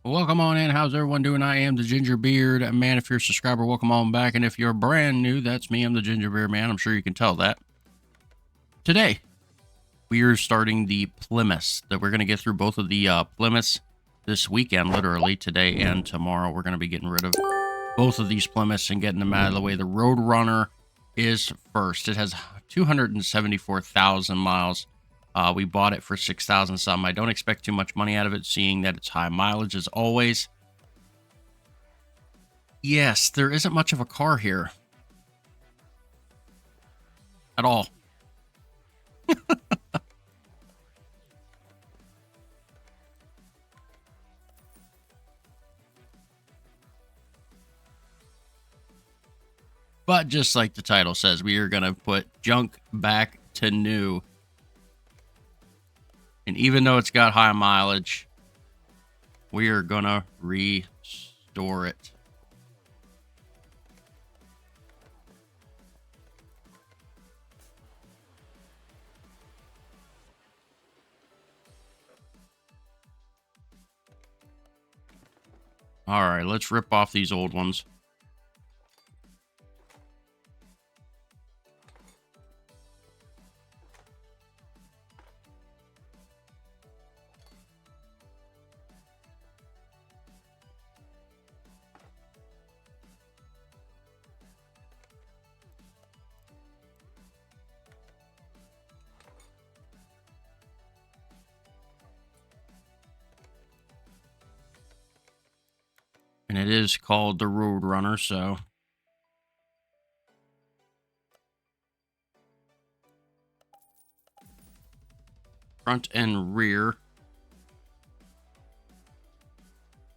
Welcome on in. How's everyone doing? I am the JUNKYARD. If you're a subscriber, welcome on back. And if you're brand new, that's me. I'm the JUNKYARD. I'm sure you can tell that. Today, we are starting the Plymouths. That we're going to get through both of the Plymouths this weekend, literally today and tomorrow. We're going to be getting rid of both of these Plymouths and getting them out of the way. The Roadrunner is first. It has 274,000 miles. We bought it for 6,000 something. I don't expect too much money out of it, seeing that it's high mileage as always. Yes, there isn't much of a car here at all. But just like the title says, we are going to put junk back to new. And even though it's got high mileage, we are going to restore it. All right, let's rip off these old ones. And it is called the Roadrunner, so front and rear.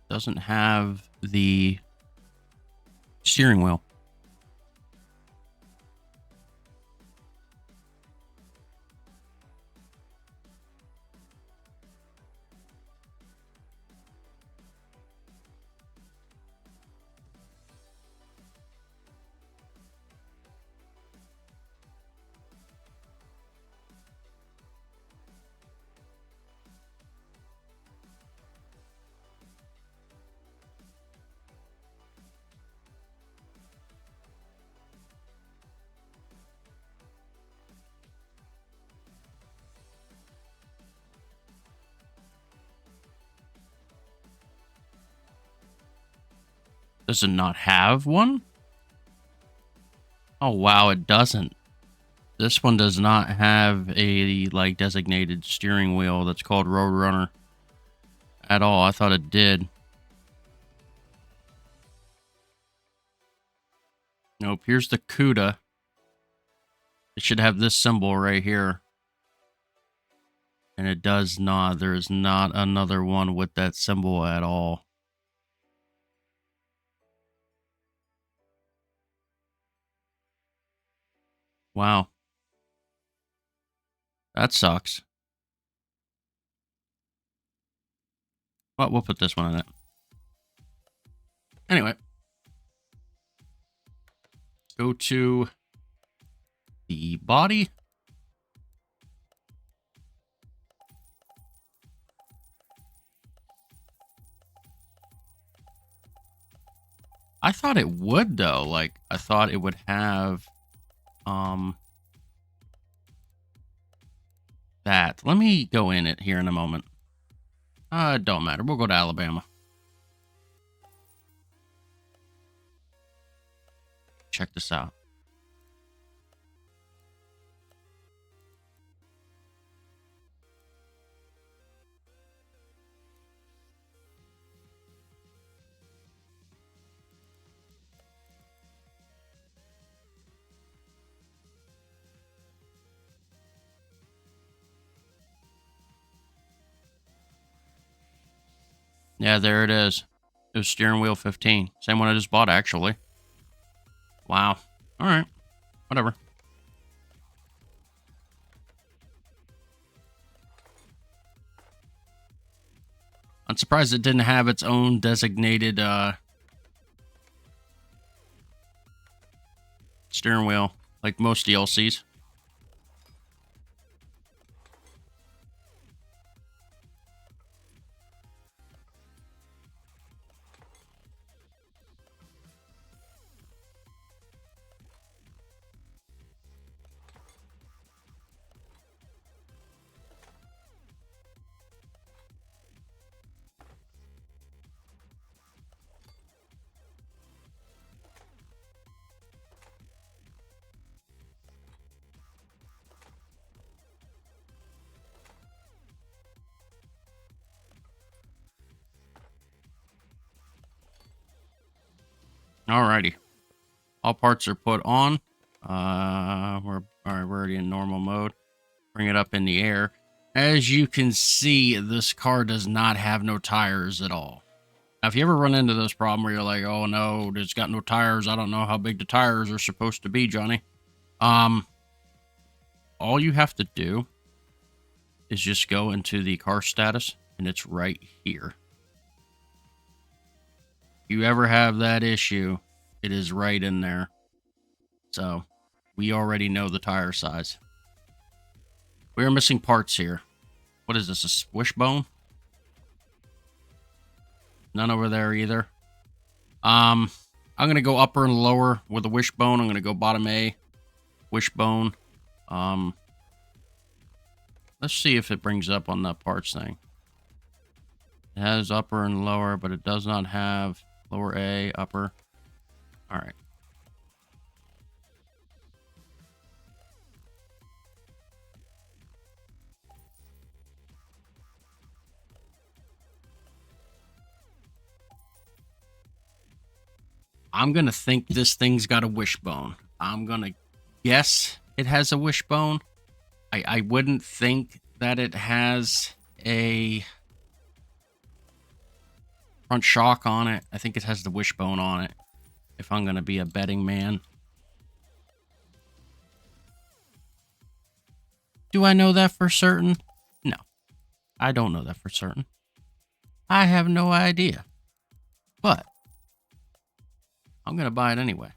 Doesn't have the steering wheel. Does it not have one? Oh, wow, it doesn't. This one does not have a, like, designated steering wheel that's called Roadrunner at all. I thought it did. Nope, here's the CUDA. It should have this symbol right here. And it does not. There is not another one with that symbol at all. Wow. That sucks. Well, we'll put this one in it. Anyway. Go to the body. I thought it would, though. Like, I thought it would have that. Let me go in it here in a moment. It don't matter. We'll go to Alabama. Check this out. Yeah, there it is. It was steering wheel 15. Same one I just bought, actually. Wow. All right. Whatever. I'm surprised it didn't have its own designated steering wheel, like most DLCs. Alrighty. All parts are put on. We're already in normal mode. Bring it up in the air. As you can see, this car does not have no tires at all. Now, if you ever run into this problem where you're like, oh no, it's got no tires, I don't know how big the tires are supposed to be, Johnny. All you have to do is just go into the car status, and it's right here. If you ever have that issue, it is right in there. So we already know the tire size. We are missing parts here. What is this, a wishbone? None over there either. I'm going to go upper and lower with a wishbone. I'm going to go bottom A, wishbone. Let's see if it brings up on that parts thing. It has upper and lower, but it does not have lower A, upper. All right. I'm going to think this thing's got a wishbone. I'm going to guess it has a wishbone. I wouldn't think that it has a front shock on it. I think it has the wishbone on it, if I'm going to be a betting man. Do I know that for certain? No, I don't know that for certain. I have no idea. But I'm going to buy it anyway.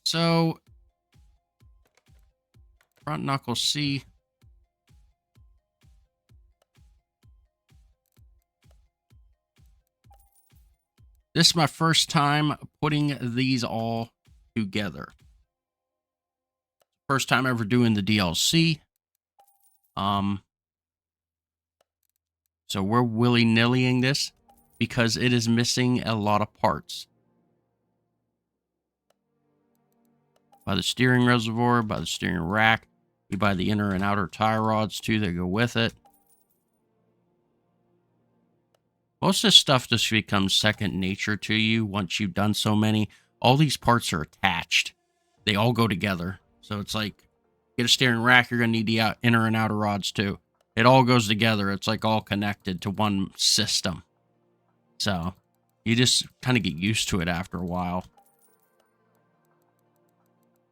So, front knuckle C. This is my first time putting these all together. First time ever doing the DLC. So we're willy-nillying this because it is missing a lot of parts. By the steering reservoir, by the steering rack. You buy the inner and outer tie rods too that go with it. Most of this stuff just becomes second nature to you once you've done so many. All these parts are attached. They all go together. So it's like, get a steering rack, you're going to need the inner and outer rods too. It all goes together. It's like all connected to one system. So you just kind of get used to it after a while.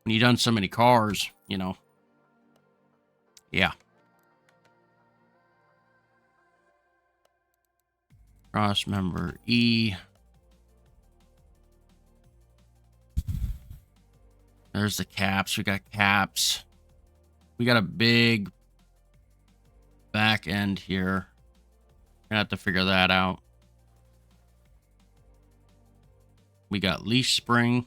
When you've done so many cars, you know. Yeah. Cross member E. There's the caps. We got caps. We got a big back end here. Gonna have to figure that out. We got leaf spring.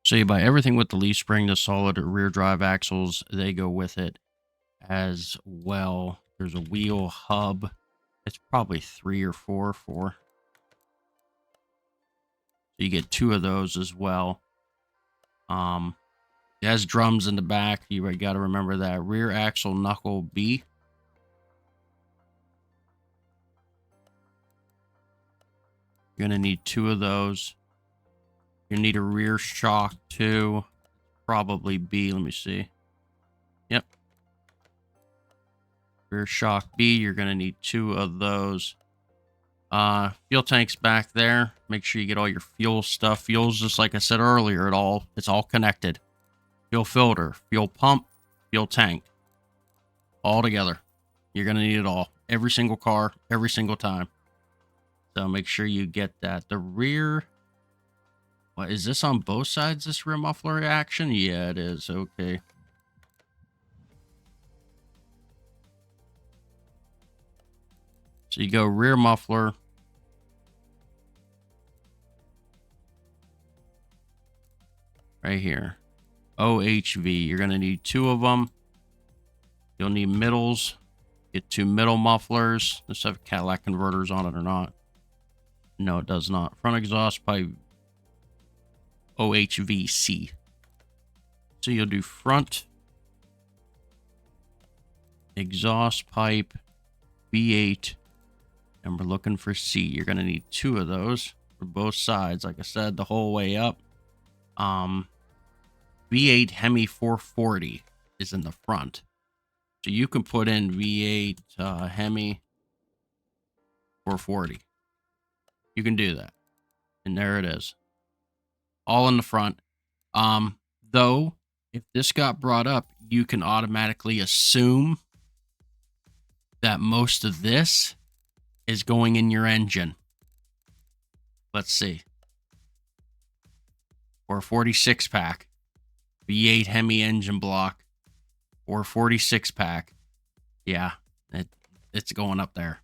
So you buy everything with the leaf spring, the solid rear drive axles, they go with it as well. There's a wheel hub. It's probably 3 or 4. So you get 2 of those as well. It has drums in the back. You got to remember that. Rear axle knuckle B. You're going to need 2 of those. You need a rear shock too. Probably B. Let me see. Yep. Rear shock B. You're going to need 2 of those. Fuel tank's back there. Make sure you get all your fuel stuff. Fuel's just like I said earlier. It's all connected. Fuel filter, fuel pump, fuel tank. All together. You're going to need it all. Every single car, every single time. So make sure you get that. The rear... What, is this on both sides, this rear muffler action? Yeah, it is. Okay. So you go rear muffler. right here. OHV. You're going to need 2 of them. You'll need middles. Get 2 middle mufflers. Does this have Cadillac converters on it or not? No, it does not. Front exhaust pipe OHVC. So you'll do front exhaust pipe V8, and we're looking for C. You're going to need 2 of those for both sides, like I said, the whole way up. V8 Hemi 440 is in the front. So you can put in V8 Hemi 440. You can do that. And there it is. All in the front. Though, if this got brought up, you can automatically assume that most of this is going in your engine. Let's see. Or a 46 pack. V8 Hemi engine block. Or 46 pack. Yeah, it's going up there.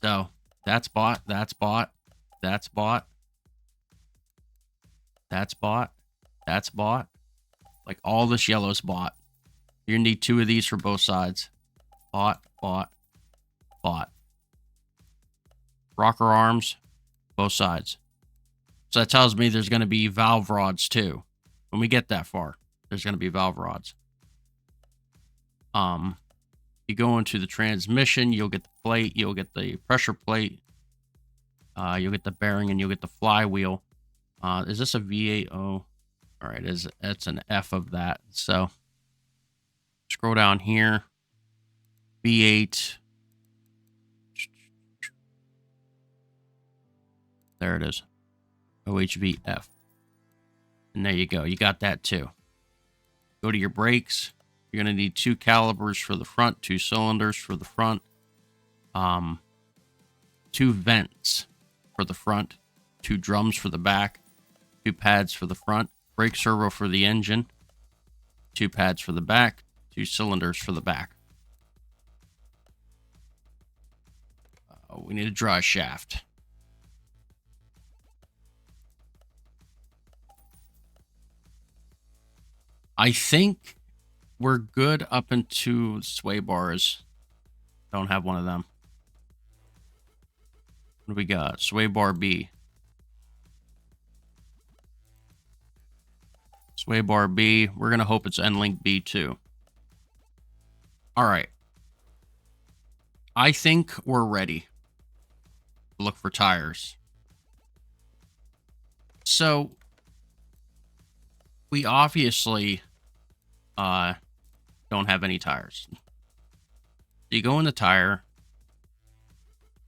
So that's bought, that's bought, that's bought, that's bought, that's bought. Like all this yellow's bought. You're gonna need 2 of these for both sides. Bought, bought, bought. Rocker arms, both sides. So that tells me there's gonna be valve rods too. When we get that far, there's gonna be valve rods. You go into the transmission, you'll get the plate, you'll get the pressure plate, you'll get the bearing, and you'll get the flywheel. Is this a V8? Oh, all right, it's an F of that. So scroll down here, V8. There it is, OHVF. And there you go, you got that too. Go to your brakes. You're going to need 2 calipers for the front, 2 cylinders for the front, 2 vents for the front, 2 drums for the back, 2 pads for the front, brake servo for the engine, 2 pads for the back, 2 cylinders for the back. We need to draw a shaft. I think we're good up into sway bars. Don't have one of them. What do we got? Sway bar B. Sway bar B. We're going to hope it's N-Link B too. All right. I think we're ready to look for tires. So we obviously don't have any tires. So you go in the tire.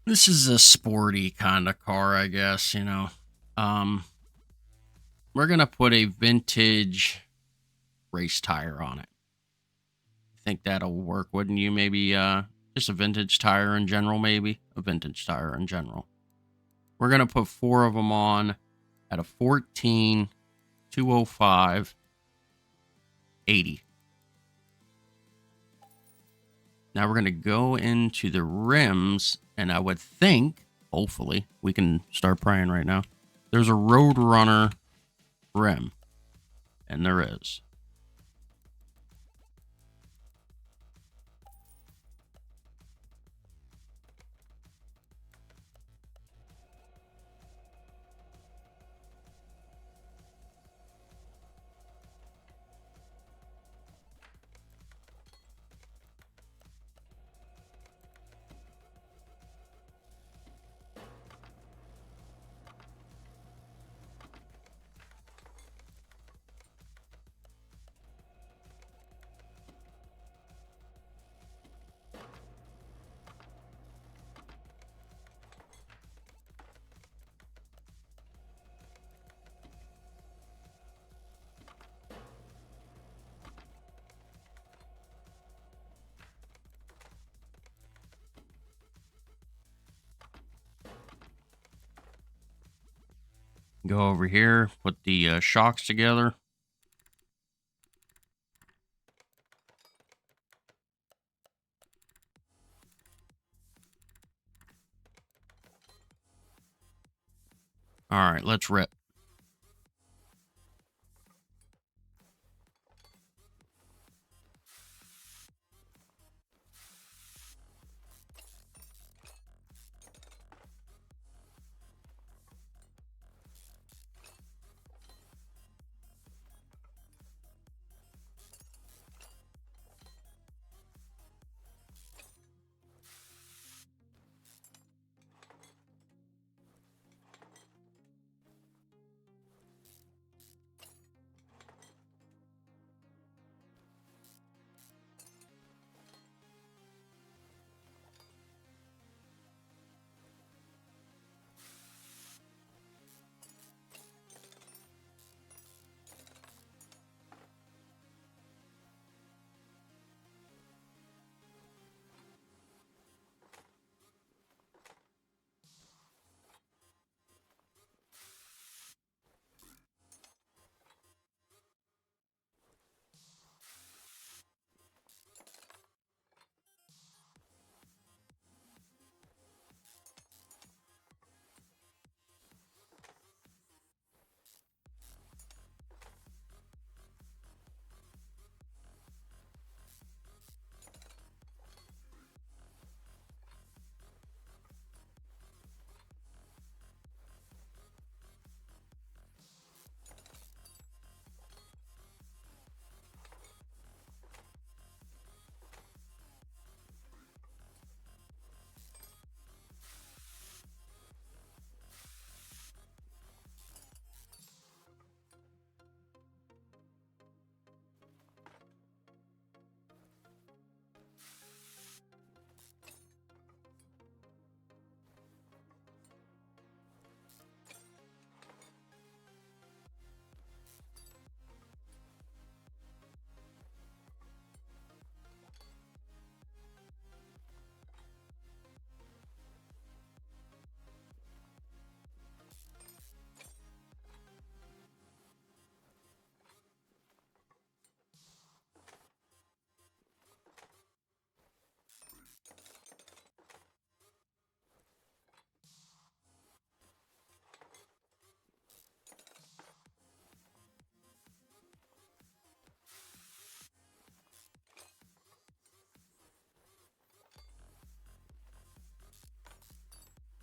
This is a sporty kind of car, I guess, you know. We're going to put a vintage race tire on it. I think that'll work, wouldn't you? Maybe just a vintage tire in general, maybe. A vintage tire in general. We're going to put 4 of them on at a 14, 205, 80. Now we're going to go into the rims, and I would think, hopefully, we can start praying right now. There's a Roadrunner rim, and there is. Go over here, put the shocks together. All right, let's rip.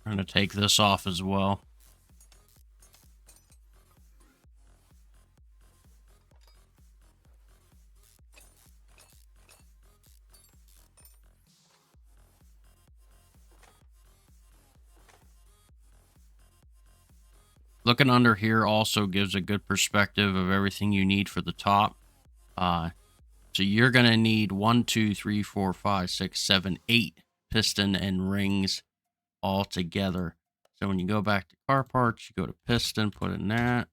I'm going to take this off as well. Looking under here also gives a good perspective of everything you need for the top. So you're going to need 1, 2, 3, 4, 5, 6, 7, 8 piston and rings all together. So when you go back to car parts, you go to piston, put in that.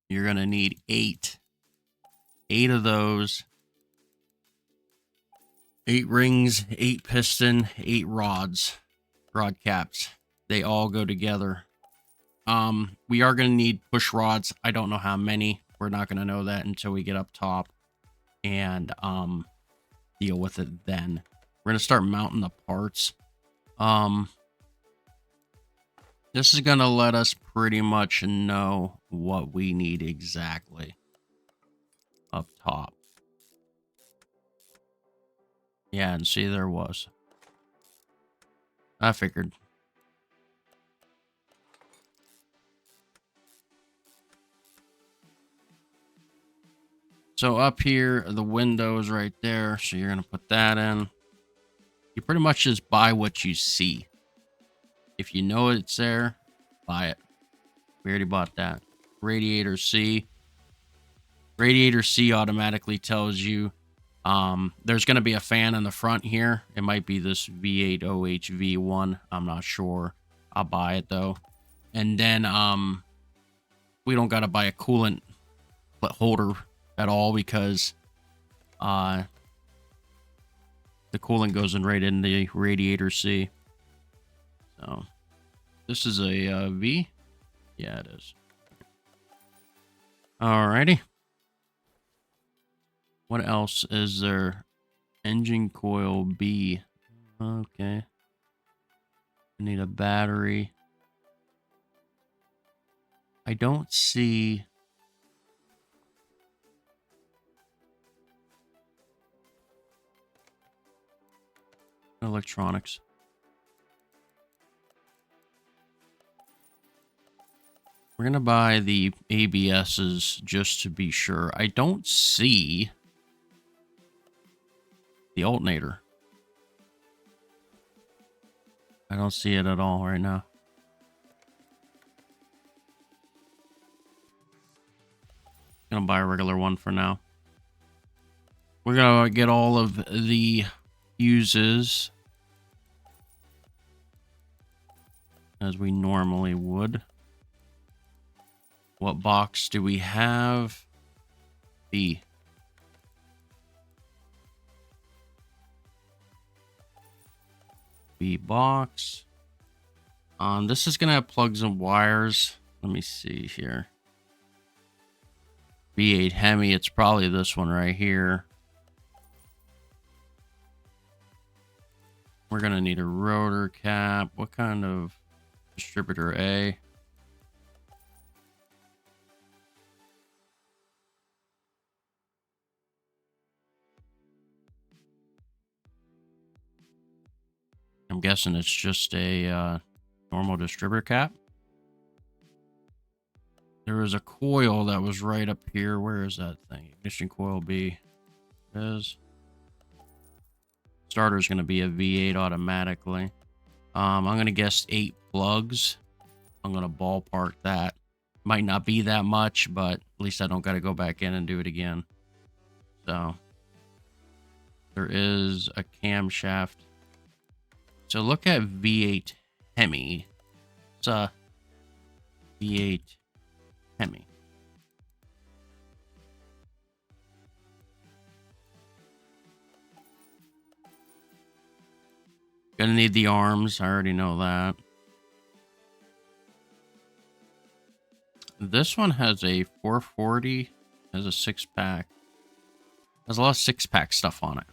You're going to need 8. 8 of those. 8 rings, 8 piston, 8 rods, rod caps. They all go together. We are going to need push rods. I don't know how many. We're not going to know that until we get up top and deal with it then. We're going to start mounting the parts. This is going to let us pretty much know what we need exactly up top. Yeah, and see, there was. I figured. So up here, the window's right there. So you're going to put that in. You pretty much just buy what you see. If you know it's there, buy it. We already bought that. Radiator C. Radiator C automatically tells you there's going to be a fan in the front here. It might be this V8OHV1. I'm not sure. I'll buy it though. And then we don't got to buy a coolant holder at all because the coolant goes in right in the radiator C. So this is a V. Yeah, it is. Alrighty. What else is there? Engine coil B. Okay. I need a battery. I don't see... electronics. We're going to buy the ABSs just to be sure. I don't see the alternator. I don't see it at all right now. Gonna buy a regular one for now. We're gonna get all of the fuses as we normally would. What box do we have? B. B box. This is gonna have plugs and wires. Let me see here. V8 Hemi, it's probably this one right here. We're gonna need a rotor cap. What kind of distributor? A. I'm guessing it's just a normal distributor cap. There was a coil that was right up here. Where is that thing? Ignition coil B. It is. Starter is going to be a V8 automatically. I'm going to guess 8 plugs. I'm going to ballpark that. Might not be that much, but at least I don't got to go back in and do it again. So there is a camshaft. So look at V8 Hemi. It's a V8 Hemi. Gonna need the arms. I already know that. This one has a 440. Has a 6-pack. Has a lot of 6-pack stuff on it.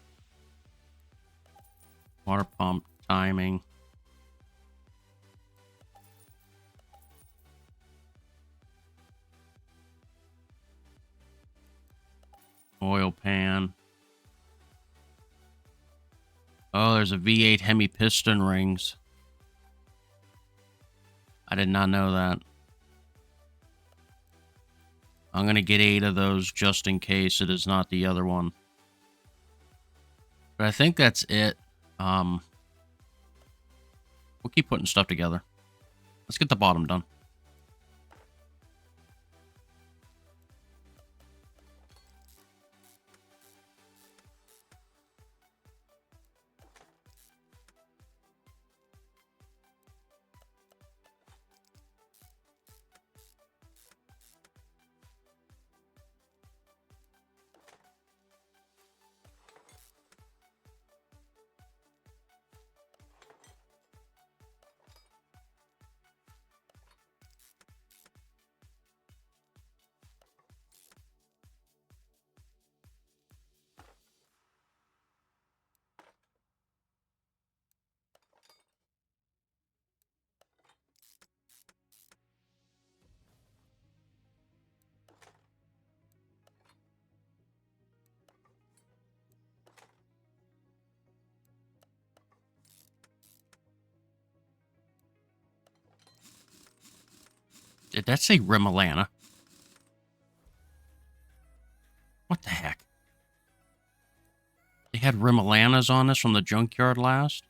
Water pump, timing. Oil pan. Oh, there's a V8 Hemi piston rings. I did not know that. I'm going to get 8 of those just in case it is not the other one. But I think that's it. We'll keep putting stuff together. Let's get the bottom done. Did that say Rimalana? What the heck? They had Rimalanas on this from the junkyard last?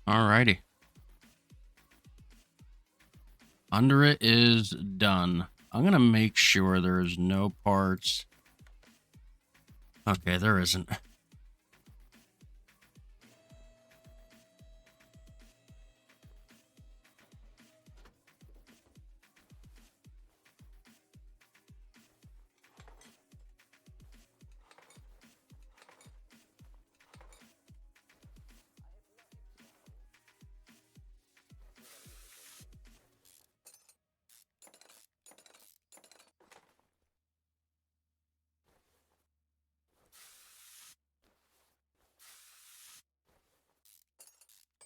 Alrighty. Under it is done. I'm going to make sure there's no parts. Okay, there isn't.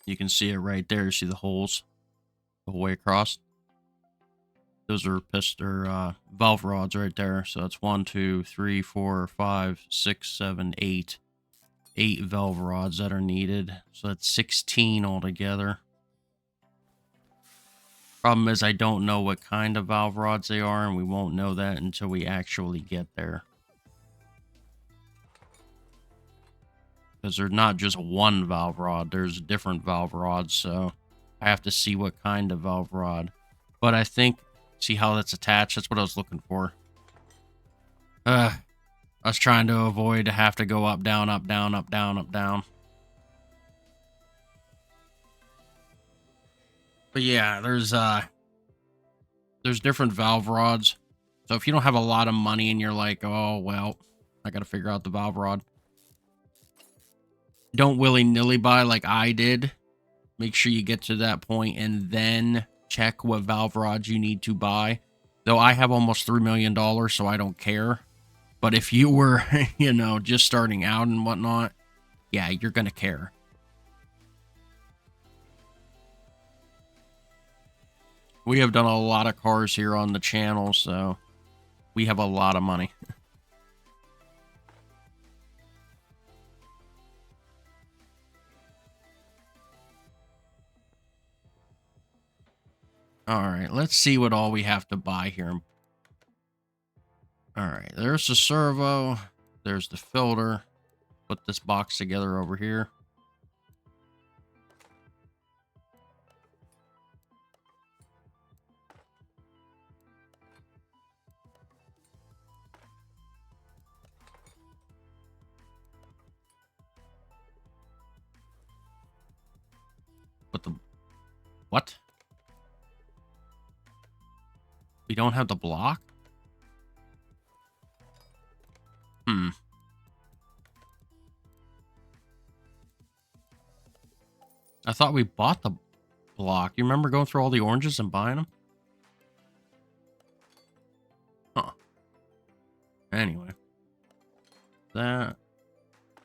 You can see it right there. You see the holes the whole way across. Those are valve rods right there. So that's 1, 2, 3, 4, 5, 6, 7, 8. 8 valve rods that are needed. So that's 16 altogether. Problem is I don't know what kind of valve rods they are, and we won't know that until we actually get there. Because they're not just one valve rod, there's different valve rods, so I have to see what kind of valve rod. But I think, see how that's attached? That's what I was looking for. I was trying to avoid to have to go up, down, up, down, up, down, up, down. But yeah, there's different valve rods. So if you don't have a lot of money and you're like, oh, well, I got to figure out the valve rod. Don't willy-nilly buy like I did. Make sure you get to that point and then check what valve rods you need to buy. Though I have almost $3 million, so I don't care. But if you were, you know, just starting out and whatnot, yeah, you're going to care. We have done a lot of cars here on the channel, so we have a lot of money. All right, let's see what all we have to buy here. All right, there's the servo. There's the filter. Put this box together over here. Put the... What? We don't have the block? I thought we bought the block. You remember going through all the oranges and buying them? Huh. Anyway. That.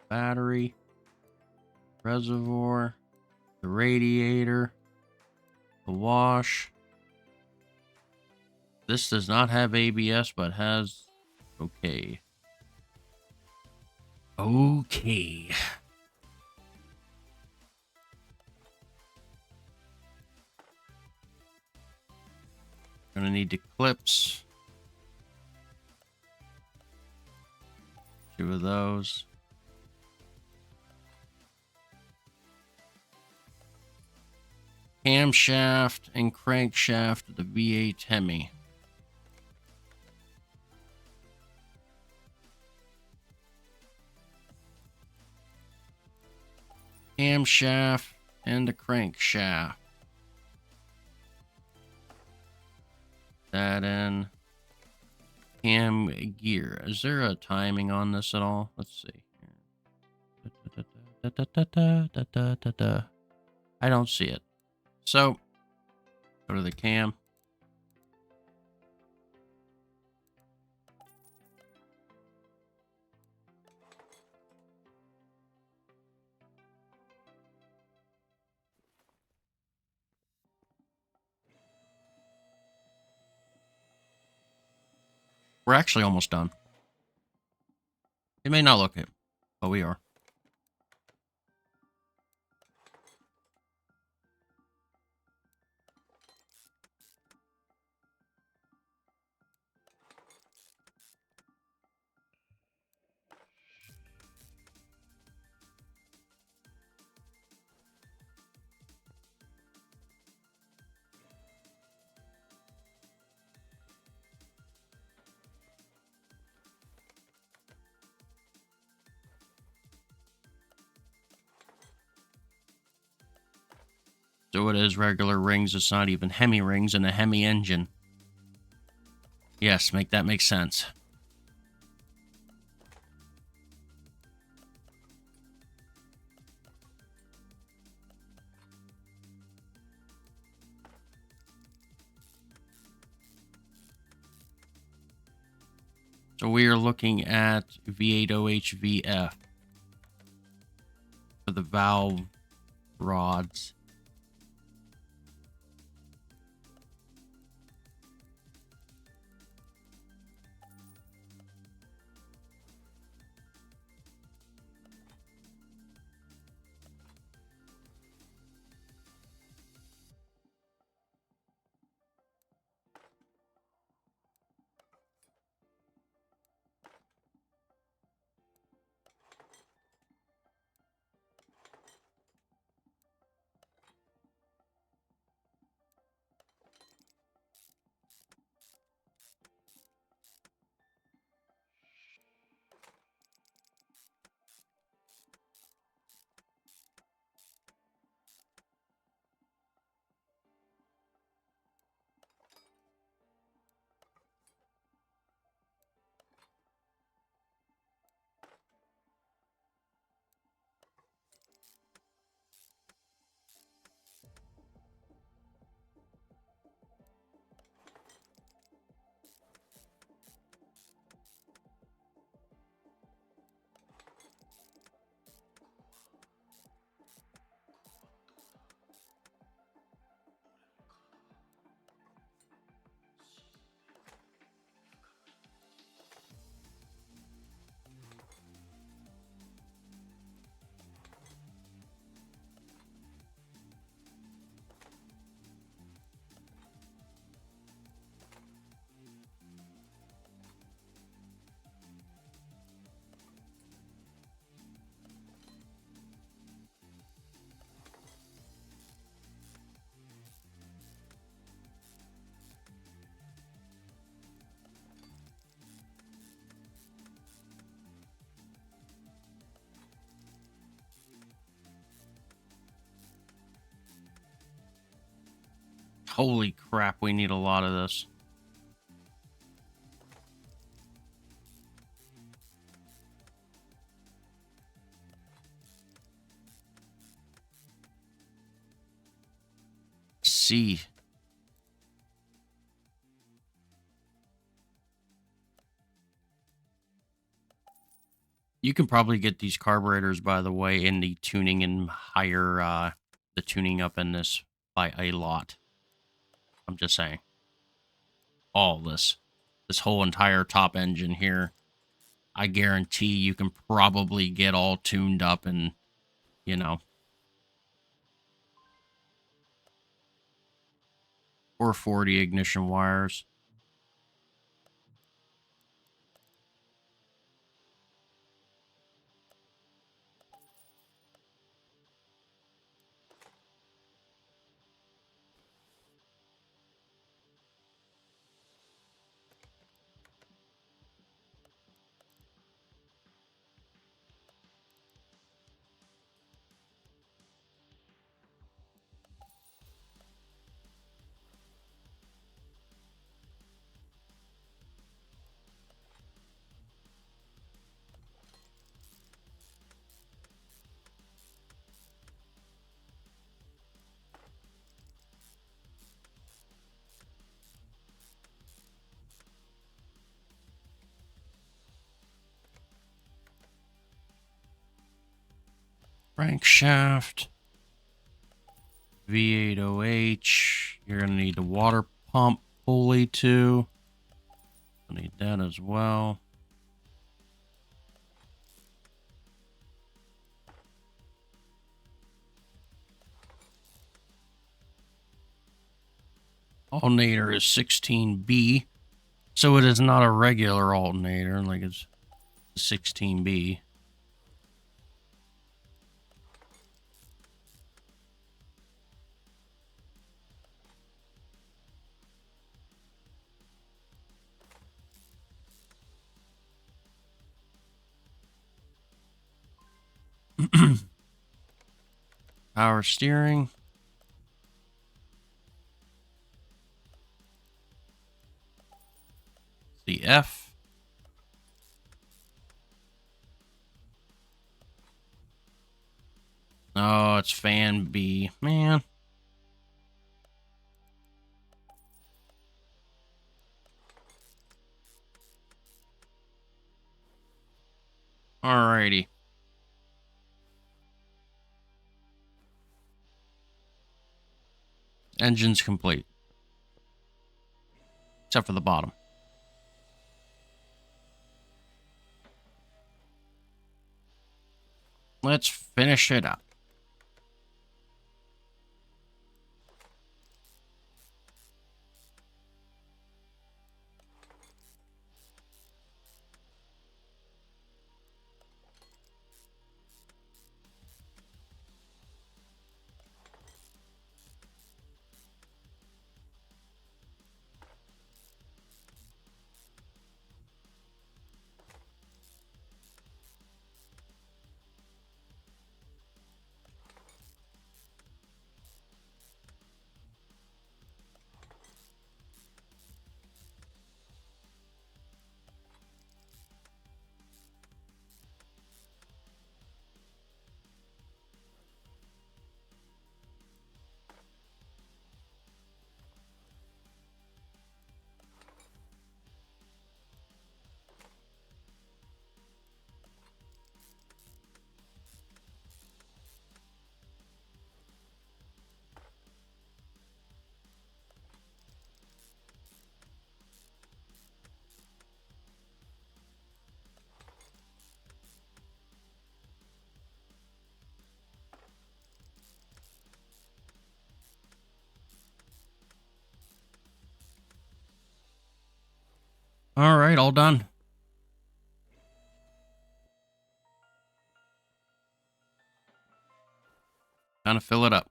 Battery. Reservoir. The radiator. The wash. This does not have ABS, but has... Okay. Okay. Gonna need the clips. 2 of those. Camshaft and crankshaft of the V8 Hemi. Camshaft and the crankshaft. That in. Cam gear. Is there a timing on this at all? Let's see. I don't see it. So, go to the cam. We're actually almost done. It may not look it, but we are. So it is regular rings. It's not even Hemi rings and a Hemi engine. Yes, make that make sense. So we are looking at V8OHVF for the valve rods. Holy crap, we need a lot of this. See. You can probably get these carburetors, by the way, in the tuning and higher, the tuning up in this by a lot. I'm just saying. All this whole entire top engine here, I guarantee you can probably get all tuned up and, you know, 440 ignition wires. Crankshaft. V8OH. You're going to need the water pump pulley too. I need that as well. Alternator is 16B. So it is not a regular alternator, like it's 16B. Power steering. The F. Oh, it's fan B. Man. Alrighty. Engine's complete. Except for the bottom. Let's finish it up. All right, all done. Kind of fill it up.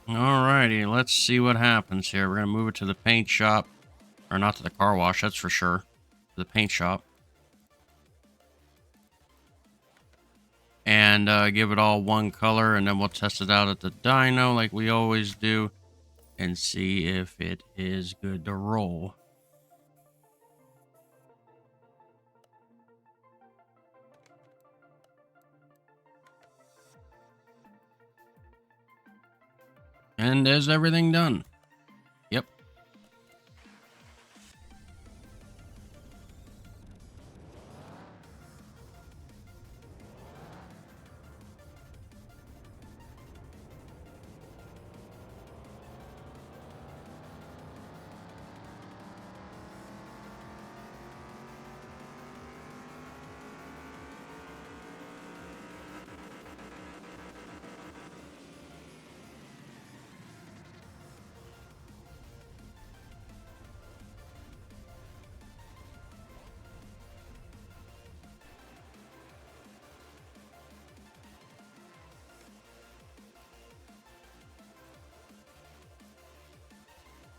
Alrighty, let's see what happens here. We're going to move it to the paint shop. Or not to the car wash, that's for sure. To the paint shop. And give it all one color, and then we'll test it out at the dyno like we always do. And see if it is good to roll. And is everything done? Yep.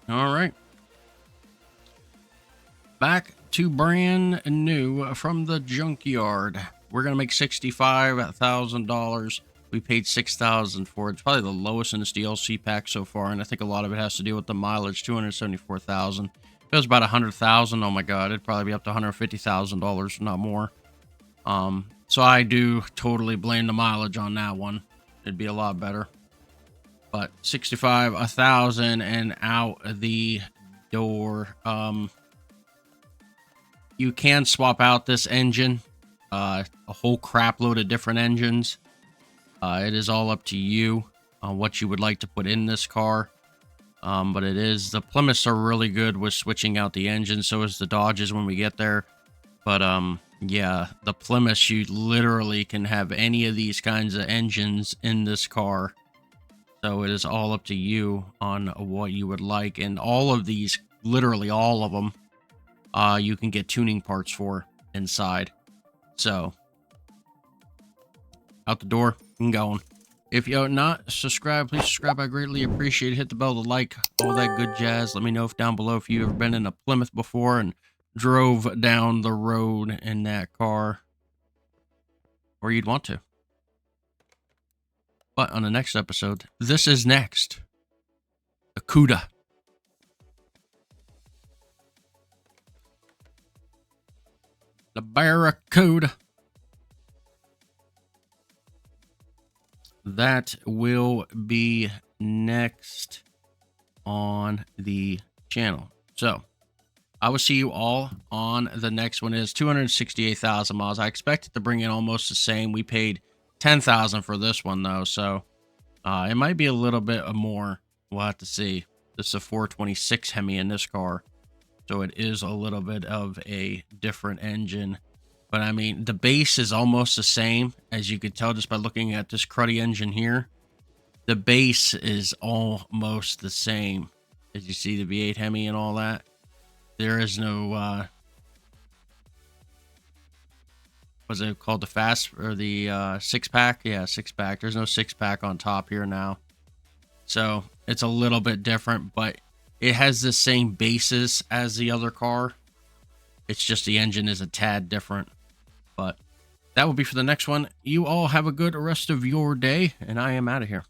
All right. Back to brand new from the junkyard. We're going to make $65,000. We paid $6,000 for it. It's probably the lowest in this DLC pack so far, and I think a lot of it has to do with the mileage, $274,000. If it was about $100,000, oh my god, it'd probably be up to $150,000, not more. So I do totally blame the mileage on that one. It'd be a lot better. But 65, 1,000, and out the door. You can swap out this engine, a whole crap load of different engines. It is all up to you on what you would like to put in this car. But it is, the Plymouths are really good with switching out the engine. So is the Dodges when we get there. But yeah, the Plymouths, you literally can have any of these kinds of engines in this car. So it is all up to you on what you would like. And all of these, literally all of them, you can get tuning parts for inside. So out the door and going. If you're not subscribed, please subscribe. I greatly appreciate it. Hit the bell, the like, all that good jazz. Let me know if down below if you've ever been in a Plymouth before and drove down the road in that car, or you'd want to. But on the next episode, this is next. The CUDA. The Barracuda. That will be next on the channel. So I will see you all on the next one. It is 268,000 miles. I expected to bring in almost the same. We paid 10,000 for this one though, so it might be a little bit more. We'll have to see. This is a 426 Hemi in this car, so it is a little bit of a different engine. But I mean, the base is almost the same, as you could tell just by looking at this cruddy engine here. The base is almost the same. As you see the V8 Hemi and all that. There is no, what's it called? The fast, or the six pack? Yeah, six pack. There's no six pack on top here now. So it's a little bit different, but it has the same basis as the other car. It's just the engine is a tad different. But that will be for the next one. You all have a good rest of your day, and I am out of here.